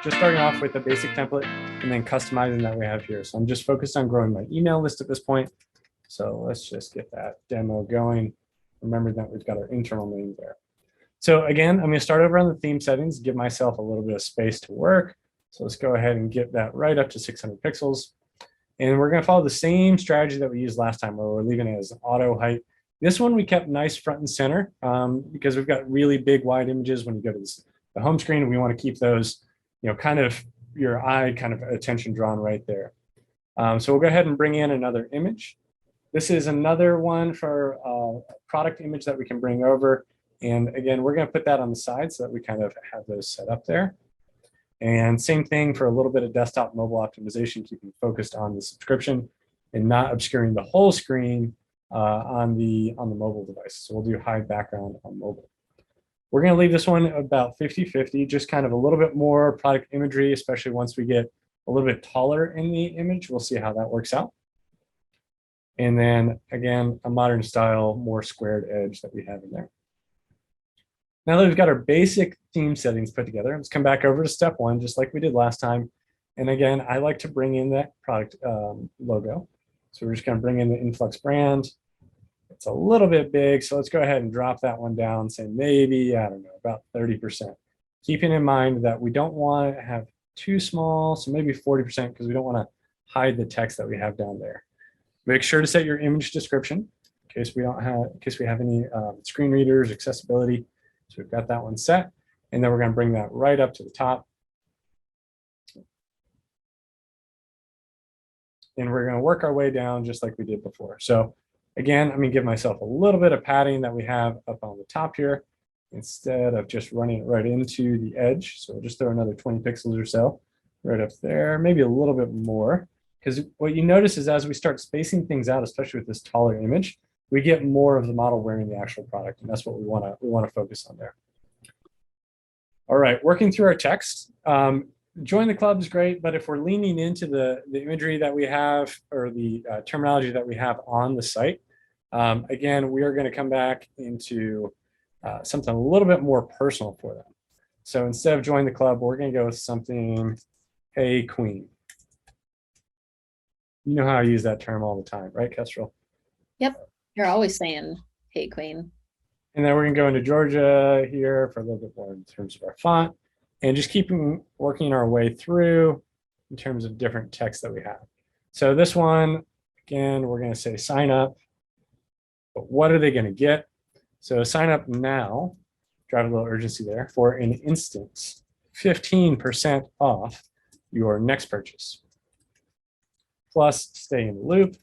just starting off with a basic template and then customizing that we have here. So I'm just focused on growing my email list at this point. So let's just get that demo going. Remember that we've got our internal name there. So again, I'm going to start over on the theme settings, give myself a little bit of space to work. So let's go ahead and get that right up to 600 pixels. And we're going to follow the same strategy that we used last time where we're leaving it as auto height. This one we kept nice front and center because we've got really big wide images when you go to the home screen. And we want to keep those, kind of your eye kind of attention drawn right there. So we'll go ahead and bring in another image. This is another one for a product image that we can bring over. And again, we're going to put that on the side so that we kind of have those set up there. And same thing for a little bit of desktop mobile optimization, keeping focused on the subscription and not obscuring the whole screen on the mobile device. So we'll do hide background on mobile. We're going to leave this one about 50-50, just kind of a little bit more product imagery, especially once we get a little bit taller in the image. We'll see how that works out. And then again, a modern style, more squared edge that we have in there. Now that we've got our basic theme settings put together, let's come back over to step one, just like we did last time. And again, I like to bring in that product logo. So we're just going to bring in the Influx brand. It's a little bit big, so let's go ahead and drop that one down, say maybe, I don't know, about 30%. Keeping in mind that we don't want to have too small, so maybe 40% because we don't want to hide the text that we have down there. Make sure to set your image description in case we have any screen readers, accessibility. So we've got that one set, and then we're going to bring that right up to the top. And we're going to work our way down just like we did before. So again, I'm going to give myself a little bit of padding that we have up on the top here instead of just running it right into the edge. So we'll just throw another 20 pixels or so right up there, maybe a little bit more. Because what you notice is as we start spacing things out, especially with this taller image, we get more of the model wearing the actual product, and that's what we want to focus on there. All right, working through our text. Join the club is great, but if we're leaning into the imagery that we have or the terminology that we have on the site, again, we are going to come back into something a little bit more personal for them. So instead of join the club, we're going to go with something, hey, queen. You know how I use that term all the time, right, Kestrel? Yep. You're always saying, hey, queen. And then we're going to go into Georgia here for a little bit more in terms of our font and just keep working our way through in terms of different text that we have. So this one, again, we're going to say sign up. But what are they going to get? So sign up now, drive a little urgency there, for an instant 15% off your next purchase. Plus stay in the loop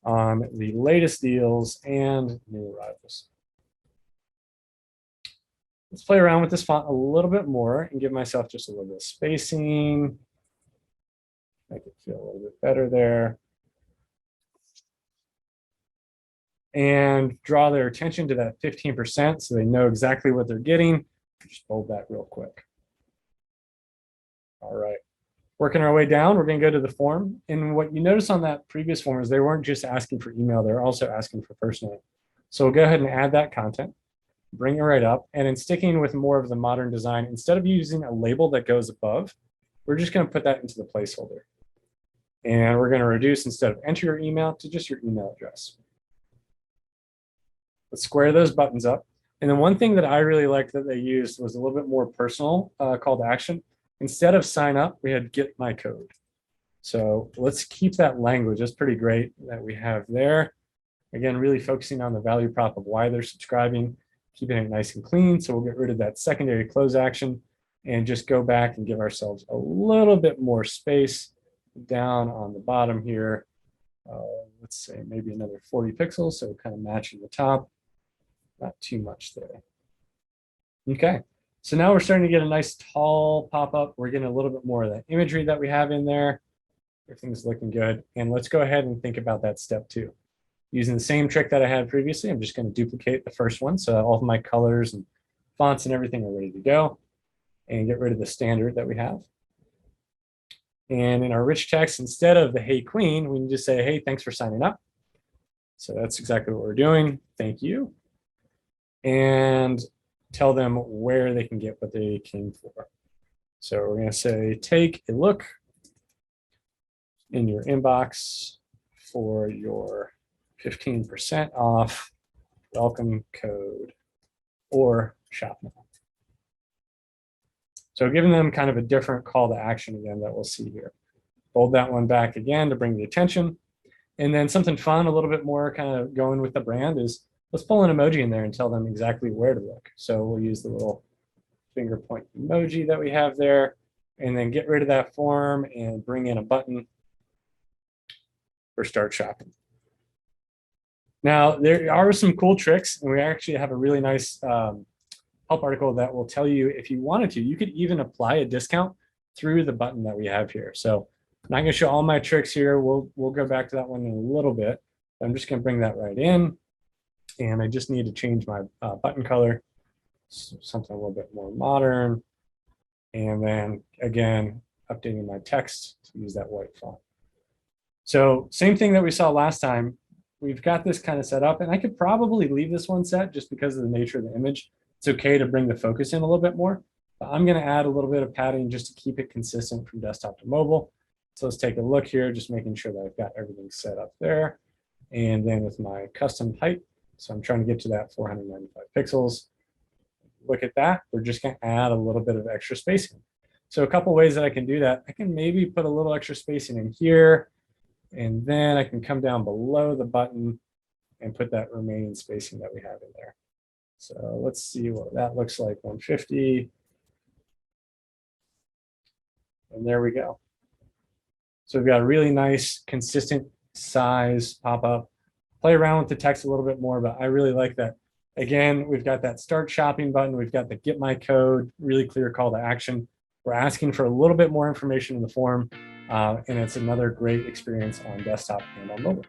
on the latest deals and new arrivals. Let's play around with this font a little bit more and give myself just a little bit of spacing. Make it feel a little bit better there. And draw their attention to that 15% so they know exactly what they're getting. Just bold that real quick. All right. Working our way down, we're going to go to the form. And what you notice on that previous form is they weren't just asking for email, they're also asking for first name. So we'll go ahead and add that content, bring it right up. And in sticking with more of the modern design, instead of using a label that goes above, we're just going to put that into the placeholder. And we're going to reduce, instead of enter your email, to just your email address. Let's square those buttons up. And then one thing that I really liked that they used was a little bit more personal call to action. Instead of sign up, we had get my code. So let's keep that language. That's pretty great that we have there. Again, really focusing on the value prop of why they're subscribing, keeping it nice and clean. So we'll get rid of that secondary close action and just go back and give ourselves a little bit more space down on the bottom here. Let's say maybe another 40 pixels. So kind of matching the top, not too much there. Okay. So now we're starting to get a nice tall pop-up. We're getting a little bit more of that imagery that we have in there. Everything's looking good. And let's go ahead and think about that step two. Using the same trick that I had previously, I'm just going to duplicate the first one. So all of my colors and fonts and everything are ready to go. And get rid of the standard that we have. And in our rich text, instead of the hey queen, we can just say, hey, thanks for signing up. So that's exactly what we're doing. Thank you. And tell them where they can get what they came for. So we're going to say, take a look in your inbox for your 15% off welcome code or shop now. So giving them kind of a different call to action again that we'll see here. Fold that one back again to bring the attention. And then something fun, a little bit more kind of going with the brand is let's pull an emoji in there and tell them exactly where to look. So we'll use the little finger point emoji that we have there, and then get rid of that form and bring in a button for start shopping. Now, there are some cool tricks, and we actually have a really nice help article that will tell you if you wanted to, you could even apply a discount through the button that we have here. So I'm not going to show all my tricks here. We'll go back to that one in a little bit. I'm just going to bring that right in, and I just need to change my button color, so something a little bit more modern, and then again updating my text to use that white font. So same thing that we saw last time. We've got this kind of set up, and I could probably leave this one set just because of the nature of the image. It's okay to bring the focus in a little bit more, but I'm going to add a little bit of padding just to keep it consistent from desktop to mobile. So let's take a look here, just making sure that I've got everything set up there. And then with my custom height, so I'm trying to get to that 495 pixels. Look at that. We're just going to add a little bit of extra spacing. So a couple ways that I can do that. I can maybe put a little extra spacing in here, and then I can come down below the button and put that remaining spacing that we have in there. So let's see what that looks like, 150. And there we go. So we've got a really nice, consistent size pop-up. Play around with the text a little bit more, but I really like that. Again, we've got that start shopping button. We've got the get my code, really clear call to action. We're asking for a little bit more information in the form, and it's another great experience on desktop and on mobile.